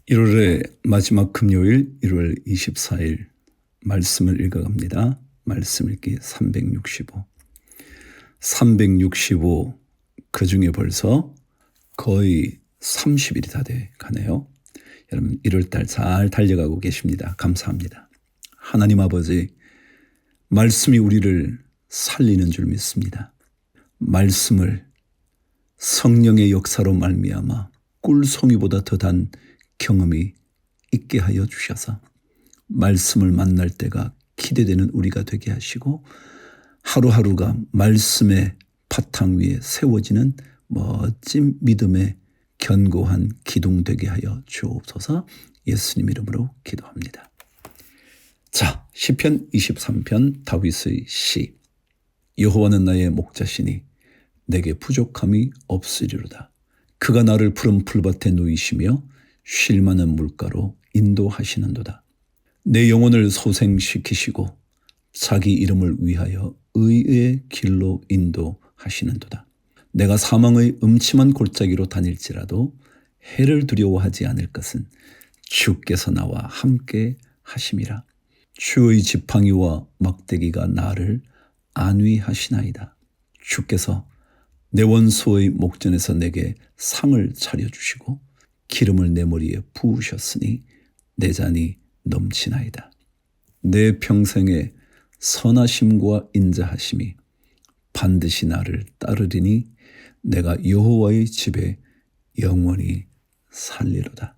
1월의 마지막 금요일 1월 24일 말씀을 읽어갑니다. 말씀 읽기 365 그중에 벌써 거의 30일이 다 돼 가네요. 여러분 1월달 잘 달려가고 계십니다. 감사합니다. 하나님 아버지, 말씀이 우리를 살리는 줄 믿습니다. 말씀을 성령의 역사로 말미암아 꿀송이보다 더 단 경험이 있게 하여 주셔서 말씀을 만날 때가 기대되는 우리가 되게 하시고, 하루하루가 말씀의 바탕 위에 세워지는 멋진 믿음의 견고한 기둥 되게 하여 주옵소서. 예수님 이름으로 기도합니다. 자, 시편 23편 다윗의 시. 여호와는 나의 목자시니 내게 부족함이 없으리로다. 그가 나를 푸른 풀밭에 누이시며 쉴 만한 물가로 인도하시는도다. 내 영혼을 소생시키시고 자기 이름을 위하여 의의 길로 인도하시는도다. 내가 사망의 음침한 골짜기로 다닐지라도 해를 두려워하지 않을 것은 주께서 나와 함께 하심이라. 주의 지팡이와 막대기가 나를 안위하시나이다. 주께서 내 원수의 목전에서 내게 상을 차려주시고 기름을 내 머리에 부으셨으니 내 잔이 넘치나이다. 내 평생의 선하심과 인자하심이 반드시 나를 따르리니 내가 여호와의 집에 영원히 살리로다.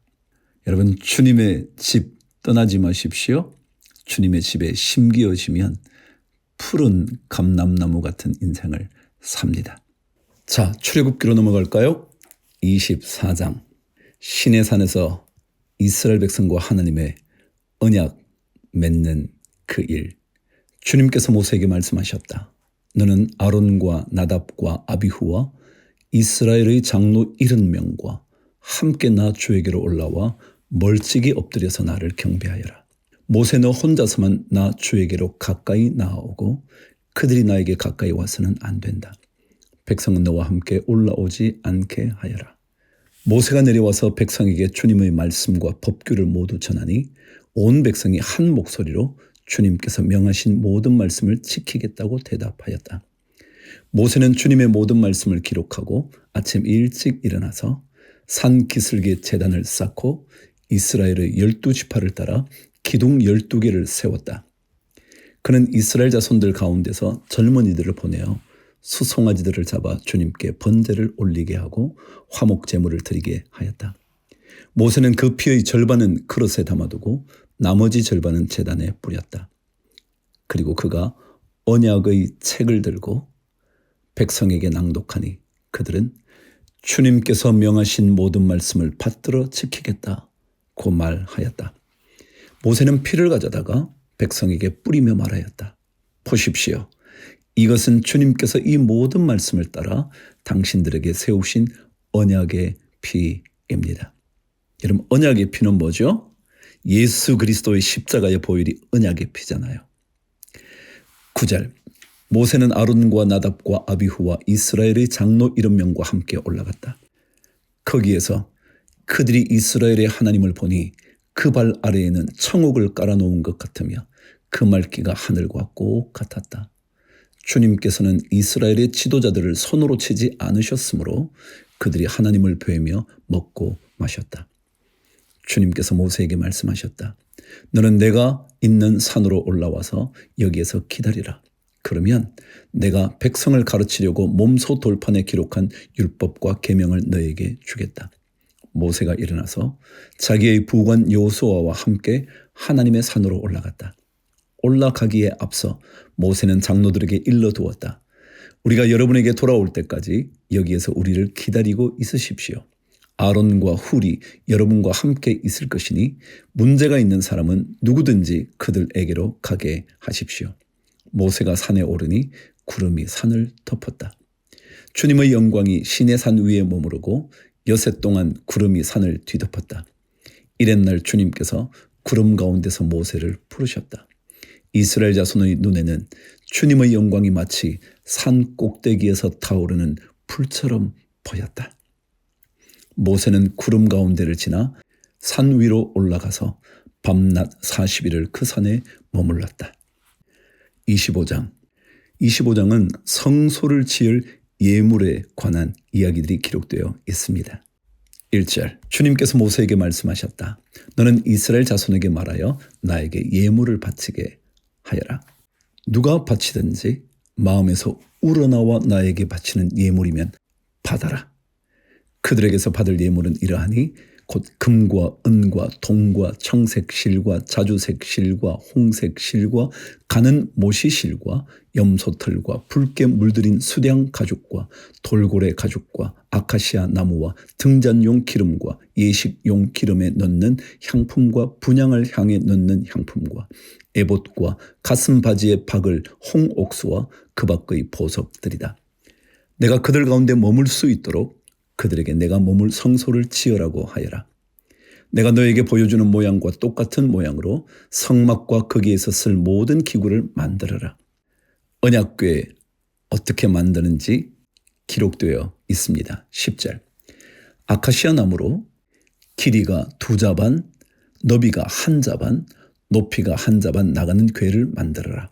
여러분, 주님의 집 떠나지 마십시오. 주님의 집에 심기어지면 푸른 감람나무 같은 인생을 삽니다. 자, 출애굽기로 넘어갈까요? 24장. 시내 산에서 이스라엘 백성과 하나님의 언약 맺는 그 일. 주님께서 모세에게 말씀하셨다. 너는 아론과 나답과 아비후와 이스라엘의 장로 70명과 함께 나 주에게로 올라와 멀찍이 엎드려서 나를 경배하여라. 모세, 너 혼자서만 나 주에게로 가까이 나아오고 그들이 나에게 가까이 와서는 안 된다. 백성은 너와 함께 올라오지 않게 하여라. 모세가 내려와서 백성에게 주님의 말씀과 법규를 모두 전하니 온 백성이 한 목소리로 주님께서 명하신 모든 말씀을 지키겠다고 대답하였다. 모세는 주님의 모든 말씀을 기록하고 아침 일찍 일어나서 산 기슭에 제단을 쌓고 이스라엘의 12지파를 따라 기둥 12개를 세웠다. 그는 이스라엘 자손들 가운데서 젊은이들을 보내어 수송아지들을 잡아 주님께 번제를 올리게 하고 화목 제물을 드리게 하였다. 모세는 그 피의 절반은 그릇에 담아두고 나머지 절반은 제단에 뿌렸다. 그리고 그가 언약의 책을 들고 백성에게 낭독하니 그들은 주님께서 명하신 모든 말씀을 받들어 지키겠다고 말하였다. 모세는 피를 가져다가 백성에게 뿌리며 말하였다. 보십시오. 이것은 주님께서 이 모든 말씀을 따라 당신들에게 세우신 언약의 피입니다. 여러분, 언약의 피는 뭐죠? 예수 그리스도의 십자가의 보혈이 언약의 피잖아요. 9절. 모세는 아론과 나답과 아비후와 이스라엘의 장로 70명과 함께 올라갔다. 거기에서 그들이 이스라엘의 하나님을 보니 그 발 아래에는 청옥을 깔아놓은 것 같으며 그 말기가 하늘과 꼭 같았다. 주님께서는 이스라엘의 지도자들을 손으로 치지 않으셨으므로 그들이 하나님을 뵈며 먹고 마셨다. 주님께서 모세에게 말씀하셨다. 너는 내가 있는 산으로 올라와서 여기에서 기다리라. 그러면 내가 백성을 가르치려고 몸소 돌판에 기록한 율법과 계명을 너에게 주겠다. 모세가 일어나서 자기의 부관 여호수아와 함께 하나님의 산으로 올라갔다. 올라가기에 앞서 모세는 장로들에게 일러두었다. 우리가 여러분에게 돌아올 때까지 여기에서 우리를 기다리고 있으십시오. 아론과 훌이 여러분과 함께 있을 것이니 문제가 있는 사람은 누구든지 그들에게로 가게 하십시오. 모세가 산에 오르니 구름이 산을 덮었다. 주님의 영광이 시내산 위에 머무르고 여세 동안 구름이 산을 뒤덮었다. 이튿날 주님께서 구름 가운데서 모세를 부르셨다. 이스라엘 자손의 눈에는 주님의 영광이 마치 산 꼭대기에서 타오르는 불처럼 보였다. 모세는 구름 가운데를 지나 산 위로 올라가서 밤낮 40일을 그 산에 머물렀다. 25장은 성소를 지을 예물에 관한 이야기들이 기록되어 있습니다. 1절, 주님께서 모세에게 말씀하셨다. 너는 이스라엘 자손에게 말하여 나에게 예물을 바치게 하여라. 누가 바치든지 마음에서 우러나와 나에게 바치는 예물이면 받아라. 그들에게서 받을 예물은 이러하니 곧 금과 은과 동과 청색 실과 자주색 실과 홍색 실과 가는 모시 실과 염소털과 붉게 물들인 수량 가죽과 돌고래 가죽과 아카시아 나무와 등잔용 기름과 예식용 기름에 넣는 향품과 분향을 향해 넣는 향품과 에봇과 가슴 바지에 박을 홍옥수와 그 밖의 보석들이다. 내가 그들 가운데 머물 수 있도록 그들에게 내가 머물 성소를 지으라고 하여라. 내가 너에게 보여주는 모양과 똑같은 모양으로 성막과 거기에서 쓸 모든 기구를 만들어라. 언약궤 어떻게 만드는지 기록되어 있습니다. 10절, 아카시아 나무로 길이가 2자반, 너비가 1자반, 높이가 1자반 나가는 궤를 만들어라.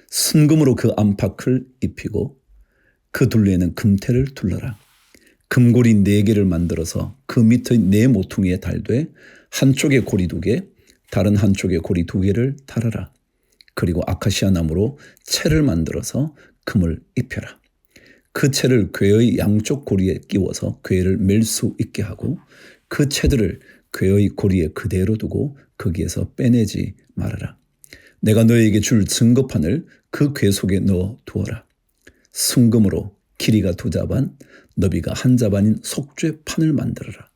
순금으로 그 안팎을 입히고 그 둘레에는 금테를 둘러라. 금고리 4개를 만들어서 그 밑의 4 모퉁이에 달되 한쪽에 고리 2개, 다른 한쪽에 고리 2개를 달아라. 그리고 아카시아 나무로 채를 만들어서 금을 입혀라. 그 채를 궤의 양쪽 고리에 끼워서 궤를 멜 수 있게 하고 그 채들을 궤의 고리에 그대로 두고 거기에서 빼내지 말아라. 내가 너에게 줄 증거판을 그 궤 속에 넣어 두어라. 순금으로 길이가 2자반, 너비가 1자반인 속죄판을 만들어라.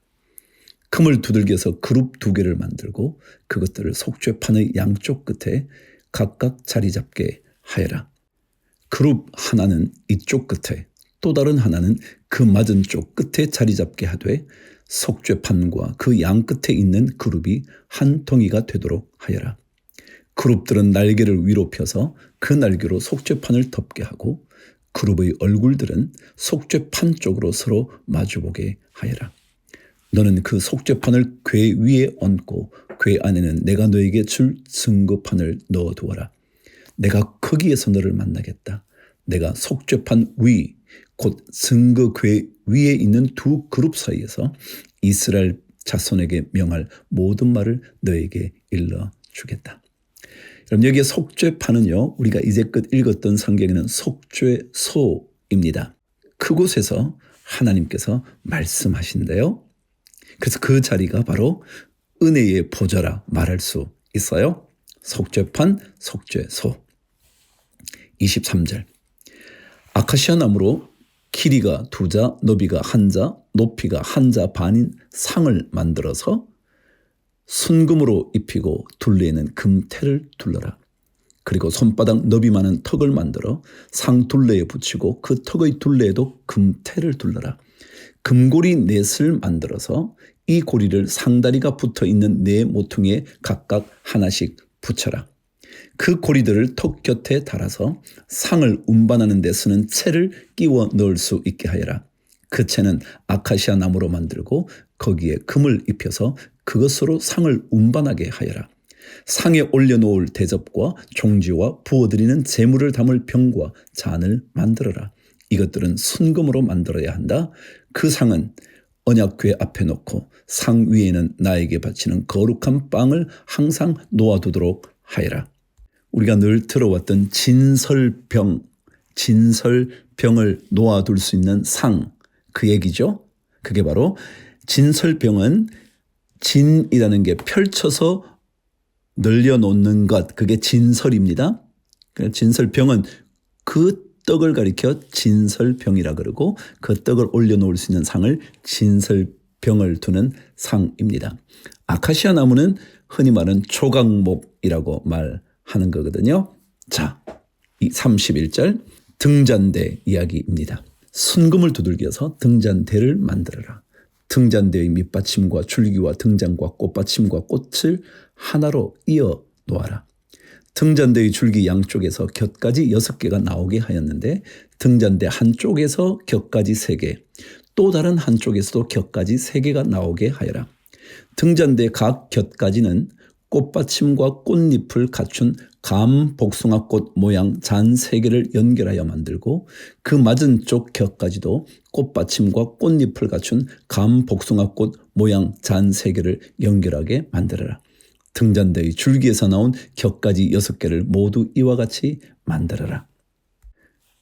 금을 두들겨서 그룹 2개를 만들고 그것들을 속죄판의 양쪽 끝에 각각 자리 잡게 하여라. 그룹 하나는 이쪽 끝에, 또 다른 하나는 그 맞은 쪽 끝에 자리 잡게 하되 속죄판과 그 양 끝에 있는 그룹이 한 덩이가 되도록 하여라. 그룹들은 날개를 위로 펴서 그 날개로 속죄판을 덮게 하고 그룹의 얼굴들은 속죄판 쪽으로 서로 마주보게 하여라. 너는 그 속죄판을 궤 위에 얹고 궤 안에는 내가 너에게 줄 증거판을 넣어두어라. 내가 거기에서 너를 만나겠다. 내가 속죄판 위, 곧 증거 궤 위에 있는 2 그룹 사이에서 이스라엘 자손에게 명할 모든 말을 너에게 일러주겠다. 그럼 여기에 속죄판은요, 우리가 이제껏 읽었던 성경에는 속죄소입니다. 그곳에서 하나님께서 말씀하신대요. 그래서 그 자리가 바로 은혜의 보좌라 말할 수 있어요. 속죄판, 속죄소. 23절, 아카시아 나무로 길이가 2자, 너비가 1자, 높이가 1자 반인 상을 만들어서 순금으로 입히고 둘레에는 금테를 둘러라. 그리고 손바닥 너비만한 턱을 만들어 상 둘레에 붙이고 그 턱의 둘레에도 금테를 둘러라. 금고리 4을 만들어서 이 고리를 상다리가 붙어있는 4 모퉁이에 각각 하나씩 붙여라. 그 고리들을 턱 곁에 달아서 상을 운반하는 데 쓰는 채를 끼워 넣을 수 있게 하여라. 그 채는 아카시아 나무로 만들고 거기에 금을 입혀서 그것으로 상을 운반하게 하여라. 상에 올려놓을 대접과 종지와 부어드리는 제물을 담을 병과 잔을 만들어라. 이것들은 순금으로 만들어야 한다. 그 상은 언약궤 앞에 놓고 상 위에는 나에게 바치는 거룩한 빵을 항상 놓아두도록 하여라. 우리가 늘 들어왔던 진설병을 놓아둘 수 있는 상, 그 얘기죠. 그게 바로 진설병은 진이라는 게 펼쳐서 늘려놓는 것, 그게 진설입니다. 진설병은 그 떡을 가리켜 진설병이라 그러고 그 떡을 올려놓을 수 있는 상을 진설병을 두는 상입니다. 아카시아 나무는 흔히 말하는 조각목이라고 말하는 거거든요. 자, 이 31절 등잔대 이야기입니다. 순금을 두들겨서 등잔대를 만들어라. 등잔대의 밑받침과 줄기와 등잔과 꽃받침과 꽃을 하나로 이어 놓아라. 등잔대의 줄기 양쪽에서 곁까지 6개가 나오게 하였는데 등잔대 한쪽에서 곁까지 3개, 또 다른 한쪽에서도 곁까지 3개가 나오게 하여라. 등잔대 각 곁까지는 꽃받침과 꽃잎을 갖춘 감복숭아꽃 모양 잔 3개를 연결하여 만들고 그 맞은쪽 곁까지도 꽃받침과 꽃잎을 갖춘 감복숭아꽃 모양 잔 3개를 연결하게 만들어라. 등잔대의 줄기에서 나온 곁까지 6개를 모두 이와 같이 만들어라.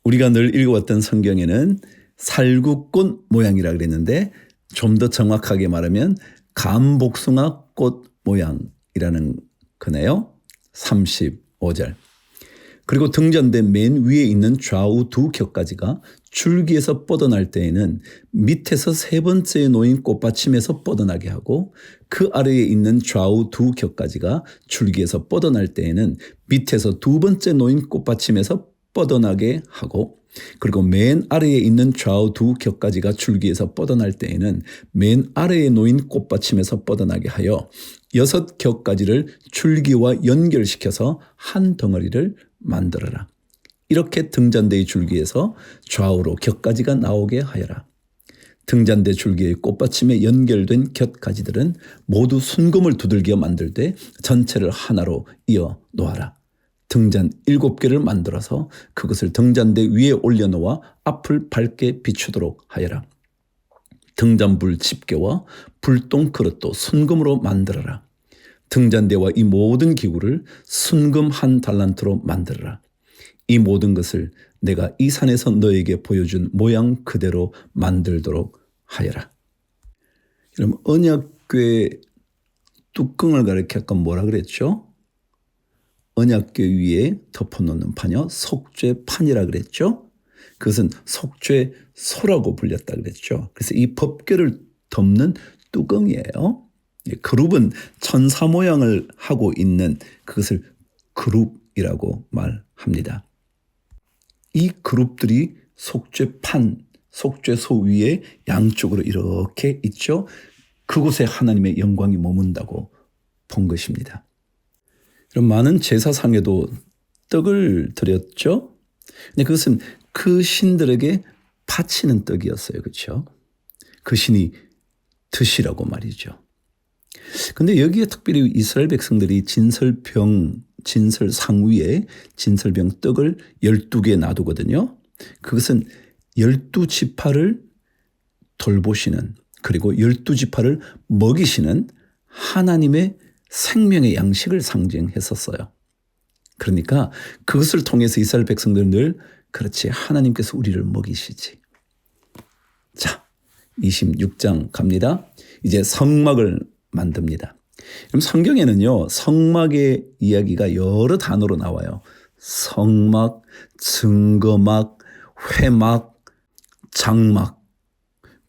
우리가 늘 읽어왔던 성경에는 살구꽃 모양이라 그랬는데 좀 더 정확하게 말하면 감복숭아꽃 모양이라는 거네요. 35절. 그리고 등잔대 맨 위에 있는 좌우 두 겹까지가 줄기에서 뻗어날 때에는 밑에서 3번째에 놓인 꽃받침에서 뻗어나게 하고 그 아래에 있는 좌우 두 겹까지가 줄기에서 뻗어날 때에는 밑에서 2번째 놓인 꽃받침에서 뻗어나게 하고 그리고 맨 아래에 있는 좌우 두 겹까지가 줄기에서 뻗어날 때에는 맨 아래에 놓인 꽃받침에서 뻗어나게 하여 6겹까지를 줄기와 연결시켜서 한 덩어리를 만들어라. 이렇게 등잔대의 줄기에서 좌우로 겹가지가 나오게 하여라. 등잔대 줄기의 꽃받침에 연결된 곁가지들은 모두 순금을 두들겨 만들 때 전체를 하나로 이어 놓아라. 등잔 7개를 만들어서 그것을 등잔대 위에 올려놓아 앞을 밝게 비추도록 하여라. 등잔불 집게와 불똥 그릇도 순금으로 만들어라. 등잔대와 이 모든 기구를 순금 1달란트로 만들어라. 이 모든 것을 내가 이 산에서 너에게 보여준 모양 그대로 만들도록 하여라. 그럼 언약궤 뚜껑을 가리켜 아까 뭐라 그랬죠? 언약궤 위에 덮어놓는 판이요. 속죄판이라 그랬죠. 그것은 속죄소라고 불렸다 그랬죠. 그래서 이 법궤를 덮는 뚜껑이에요. 그룹은 천사 모양을 하고 있는 그것을 그룹이라고 말합니다. 이 그룹들이 속죄판, 속죄소 위에 양쪽으로 이렇게 있죠. 그곳에 하나님의 영광이 머문다고 본 것입니다. 그럼 많은 제사상에도 떡을 드렸죠. 근데 그것은 그 신들에게 바치는 떡이었어요. 그렇죠? 그 신이 드시라고 말이죠. 근데 여기에 특별히 이스라엘 백성들이 진설상 위에 진설병 떡을 12개 놔두거든요. 그것은 12지파를 돌보시는 그리고 12지파를 먹이시는 하나님의 생명의 양식을 상징했었어요. 그러니까 그것을 통해서 이스라엘 백성들은 늘 그렇지 하나님께서 우리를 먹이시지. 자, 26장 갑니다. 이제 성막을 만듭니다. 그럼 성경에는요, 성막의 이야기가 여러 단어로 나와요. 성막, 증거막, 회막, 장막.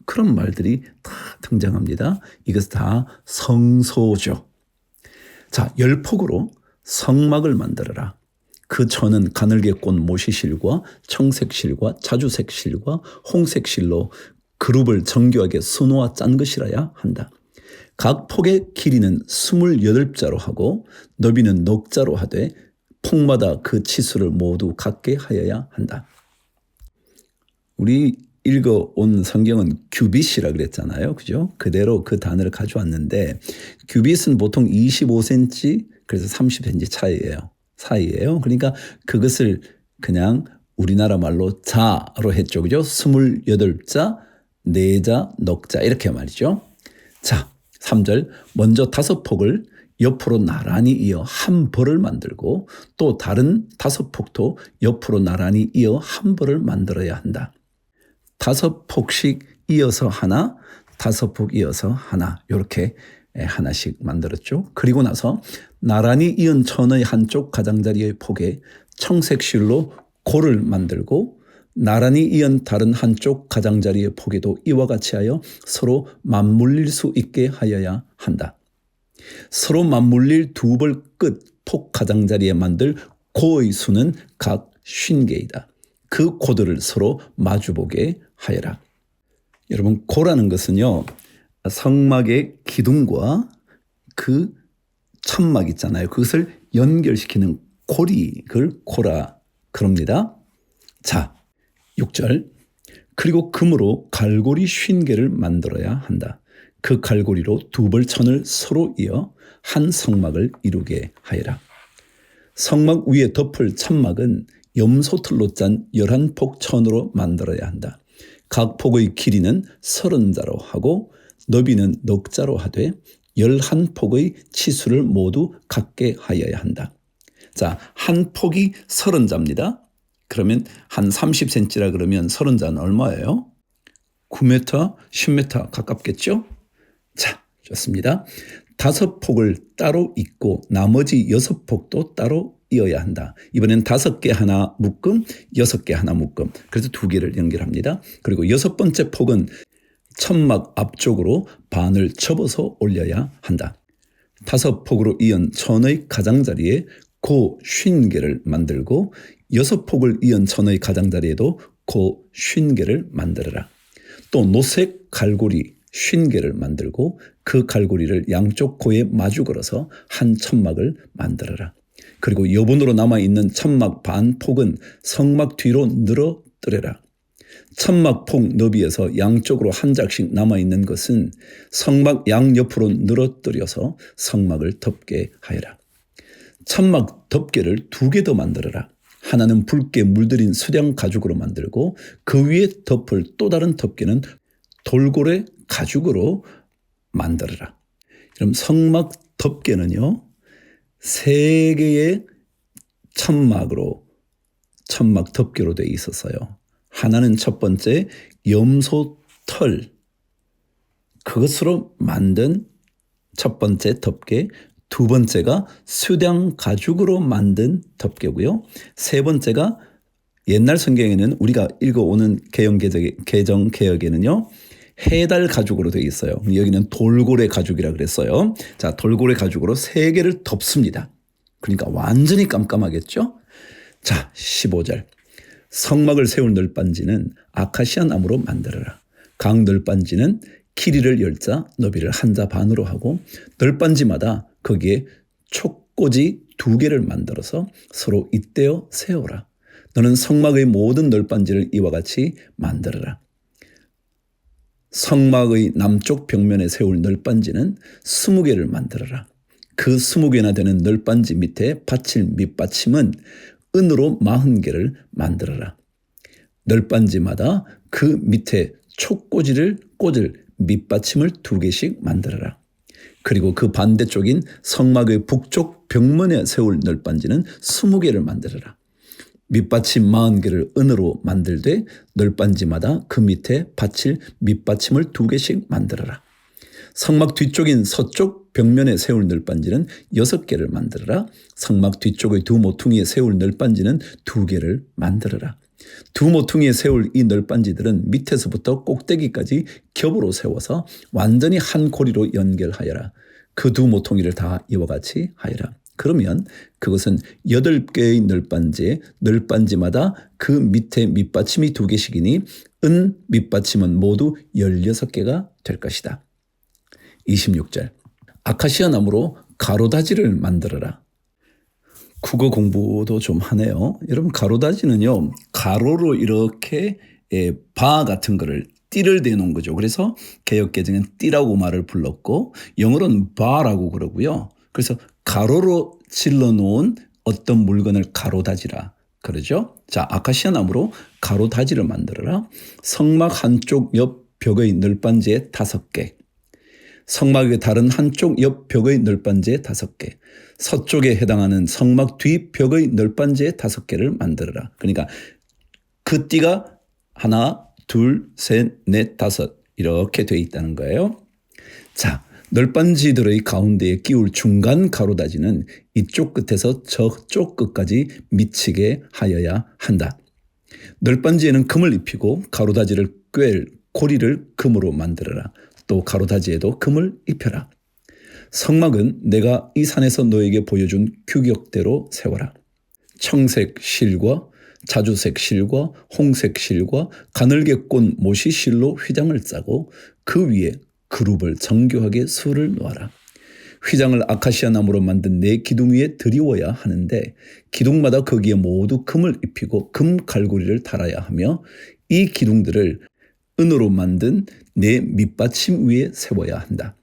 그런 말들이 다 등장합니다. 이것 다 성소죠. 자, 열폭으로 성막을 만들어라. 그 천은 가늘게 꼰 모시실과 청색실과 자주색실과 홍색실로 그룹을 정교하게 수놓아 짠 것이라야 한다. 각 폭의 길이는 28자로 하고 너비는 넉자로 하되 폭마다 그 치수를 모두 같게 하여야 한다. 우리 읽어온 성경은 규빗이라 그랬잖아요. 그죠? 그대로 그 단어를 가져왔는데 규빗은 보통 25cm 그래서 30cm 사이예요. 그러니까 그것을 그냥 우리나라 말로 자로 했죠. 그죠? 28자, 4자, 넉자 이렇게 말이죠. 자, 3절 먼저 5폭을 옆으로 나란히 이어 한 벌을 만들고 또 다른 5폭도 옆으로 나란히 이어 한 벌을 만들어야 한다. 5폭씩 이어서 하나, 5폭 이어서 하나 이렇게 하나씩 만들었죠. 그리고 나서 나란히 이은 천의 한쪽 가장자리의 폭에 청색실로 고를 만들고 나란히 이은 다른 한쪽 가장자리의 폭에도 이와 같이 하여 서로 맞물릴 수 있게 하여야 한다. 서로 맞물릴 2벌 끝 폭 가장자리에 만들 고의 수는 각 50개이다. 그 고들을 서로 마주보게 하여라. 여러분, 고라는 것은요, 성막의 기둥과 그 천막 있잖아요. 그것을 연결시키는 고리, 그걸 고라 그럽니다. 자, 6절. 그리고 금으로 갈고리 50개를 만들어야 한다. 그 갈고리로 두 벌 천을 서로 이어 한 성막을 이루게 하여라. 성막 위에 덮을 천막은 염소털로 짠 11폭 천으로 만들어야 한다. 각 폭의 길이는 30자로 하고 너비는 넉자로 하되 11폭의 치수를 모두 같게 하여야 한다. 자, 한 폭이 30자입니다. 그러면 한 30cm라 그러면 30자는 얼마예요? 9m, 10m 가깝겠죠? 자, 좋습니다. 5폭을 따로 잇고 나머지 6폭도 따로 이어야 한다. 이번엔 5개 하나 묶음, 6개 하나 묶음. 그래서 2개를 연결합니다. 그리고 6번째 폭은 천막 앞쪽으로 반을 접어서 올려야 한다. 5폭으로 이은 천의 가장자리에 고 50개를 만들고 6폭을 이은 천의 가장자리에도 고 50개를 만들어라. 또 노색 갈고리 50개를 만들고 그 갈고리를 양쪽 고에 마주 걸어서 한 천막을 만들어라. 그리고 여분으로 남아있는 천막 반 폭은 성막 뒤로 늘어뜨려라. 천막 폭 너비에서 양쪽으로 한 짝씩 남아있는 것은 성막 양옆으로 늘어뜨려서 성막을 덮게 하여라. 천막 덮개를 2개 더 만들어라. 하나는 붉게 물들인 수량 가죽으로 만들고 그 위에 덮을 또 다른 덮개는 돌고래 가죽으로 만들어라. 그럼 성막 덮개는요, 3개의 천막으로 천막 덮개로 되어 있었어요. 하나는 첫 번째 염소털, 그것으로 만든 첫 번째 덮개, 2번째가 수량 가죽으로 만든 덮개고요. 3번째가 옛날 성경에는 우리가 읽어오는 개정 개혁에는요, 해달 가죽으로 되어 있어요. 여기는 돌고래 가죽이라 그랬어요. 자, 돌고래 가죽으로 3개를 덮습니다. 그러니까 완전히 깜깜하겠죠? 자, 15절. 성막을 세울 널빤지는 아카시아 나무로 만들어라. 각 널빤지는 길이를 10자, 너비를 1자 반으로 하고 널빤지마다 거기에 촉꽂이 2개를 만들어서 서로 잇대어 세워라. 너는 성막의 모든 널빤지를 이와 같이 만들어라. 성막의 남쪽 벽면에 세울 널빤지는 20개를 만들어라. 그 20개나 되는 널빤지 밑에 받칠 밑받침은 은으로 40개를 만들어라. 널빤지마다 그 밑에 촉꽂이를 꽂을 밑받침을 2개씩 만들어라. 그리고 그 반대쪽인 성막의 북쪽 벽면에 세울 널빤지는 20개를 만들어라. 밑받침 40개를 은으로 만들되 널빤지마다 그 밑에 받칠 밑받침을 2개씩 만들어라. 성막 뒤쪽인 서쪽 벽면에 세울 널빤지는 6개를 만들어라. 성막 뒤쪽의 두 모퉁이에 세울 널빤지는 2개를 만들어라. 두 모퉁이에 세울 이 널빤지들은 밑에서부터 꼭대기까지 겹으로 세워서 완전히 한 고리로 연결하여라. 그 두 모퉁이를 다 이와 같이 하여라. 그러면 그것은 8개의 널빤지에 널빤지마다 그 밑에 밑받침이 2개씩이니 은 밑받침은 모두 16개가 될 것이다. 26절. 아카시아 나무로 가로다지를 만들어라. 국어 공부도 좀 하네요. 여러분, 가로다지는요, 가로로 이렇게 바 같은 거를 띠를 대놓은 거죠. 그래서 개역개정은 띠라고 말을 불렀고 영어로는 바라고 그러고요. 그래서 가로로 질러 놓은 어떤 물건을 가로다지라 그러죠. 자, 아카시아 나무로 가로다지를 만들어라. 성막 한쪽 옆 벽의 널빤지에 5개, 성막의 다른 한쪽 옆 벽의 널빤지에 5개, 서쪽에 해당하는 성막 뒤 벽의 널빤지에 5개를 만들어라. 그러니까 그 띠가 하나, 둘, 셋, 넷, 5 이렇게 돼 있다는 거예요. 자, 널빤지들의 가운데에 끼울 중간 가로다지는 이쪽 끝에서 저쪽 끝까지 미치게 하여야 한다. 널빤지에는 금을 입히고 가로다지를 꿰을 고리를 금으로 만들어라. 또 가로다지에도 금을 입혀라. 성막은 내가 이 산에서 너에게 보여준 규격대로 세워라. 청색 실과 자주색 실과 홍색 실과 가늘게 꼰 모시 실로 휘장을 짜고 그 위에 그룹을 정교하게 수를 놓아라. 휘장을 아카시아 나무로 만든 4기둥 위에 드리워야 하는데 기둥마다 거기에 모두 금을 입히고 금 갈고리를 달아야 하며 이 기둥들을 은으로 만든 내 밑받침 위에 세워야 한다.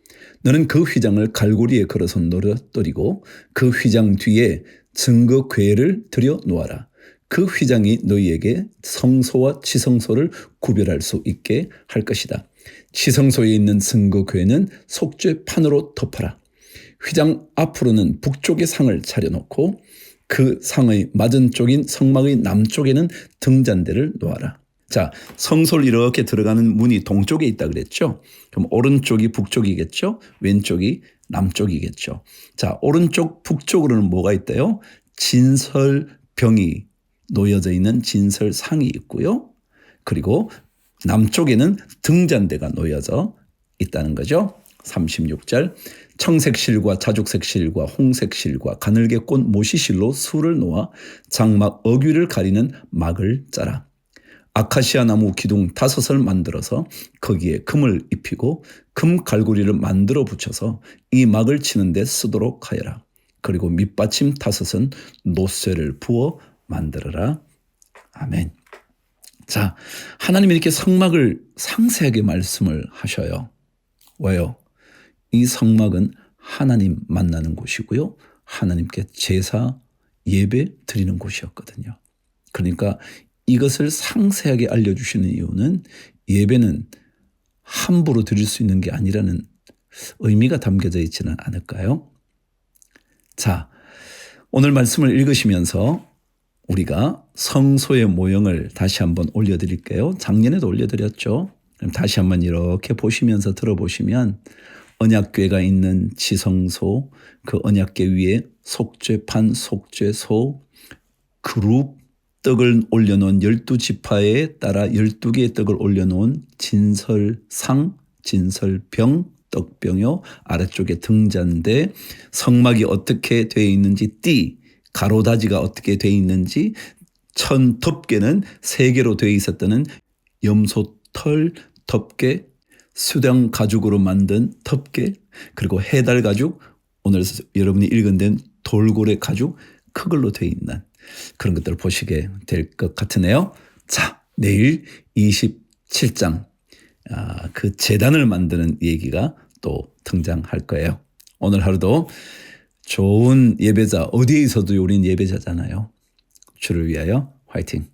너는 그 휘장을 갈고리에 걸어서 늘어뜨리고 그 휘장 뒤에 증거 궤를 들여 놓아라. 그 휘장이 너희에게 성소와 지성소를 구별할 수 있게 할 것이다. 지성소에 있는 증거 궤는 속죄판으로 덮어라. 휘장 앞으로는 북쪽의 상을 차려놓고 그 상의 맞은쪽인 성막의 남쪽에는 등잔대를 놓아라. 자, 성소를 이렇게 들어가는 문이 동쪽에 있다 그랬죠. 그럼 오른쪽이 북쪽이겠죠. 왼쪽이 남쪽이겠죠. 자, 오른쪽 북쪽으로는 뭐가 있대요? 진설병이 놓여져 있는 진설상이 있고요. 그리고 남쪽에는 등잔대가 놓여져 있다는 거죠. 36절. 청색실과 자죽색실과 홍색실과 가늘게 꼰 모시실로 수를 놓아 장막 어귀를 가리는 막을 짜라. 아카시아 나무 기둥 5을 만들어서 거기에 금을 입히고 금 갈고리를 만들어 붙여서 이 막을 치는 데 쓰도록 하여라. 그리고 밑받침 5은 노쇠를 부어 만들어라. 아멘. 자, 하나님이 이렇게 성막을 상세하게 말씀을 하셔요. 왜요? 이 성막은 하나님 만나는 곳이고요. 하나님께 제사 예배 드리는 곳이었거든요. 그러니까 이것을 상세하게 알려주시는 이유는 예배는 함부로 드릴 수 있는 게 아니라는 의미가 담겨져 있지는 않을까요? 자, 오늘 말씀을 읽으시면서 우리가 성소의 모형을 다시 한번 올려드릴게요. 작년에도 올려드렸죠. 그럼 다시 한번 이렇게 보시면서 들어보시면 언약궤가 있는 지성소, 그 언약궤 위에 속죄판, 속죄소, 그룹, 떡을 올려놓은 12지파에 따라 12개의 떡을 올려놓은 진설상, 진설병, 떡병요, 아래쪽에 등잔대, 성막이 어떻게 되어 있는지 띠, 가로다지가 어떻게 되어 있는지, 천 덮개는 3개로 되어 있었다는 염소털 덮개, 수령 가죽으로 만든 덮개, 그리고 해달 가죽, 오늘 여러분이 읽은 데는 돌고래 가죽, 그걸로 되어 있는 그런 것들을 보시게 될 것 같으네요. 자, 내일 27장 그 제단을 만드는 얘기가 또 등장할 거예요. 오늘 하루도 좋은 예배자, 어디에 있어도 우린 예배자잖아요. 주를 위하여 화이팅!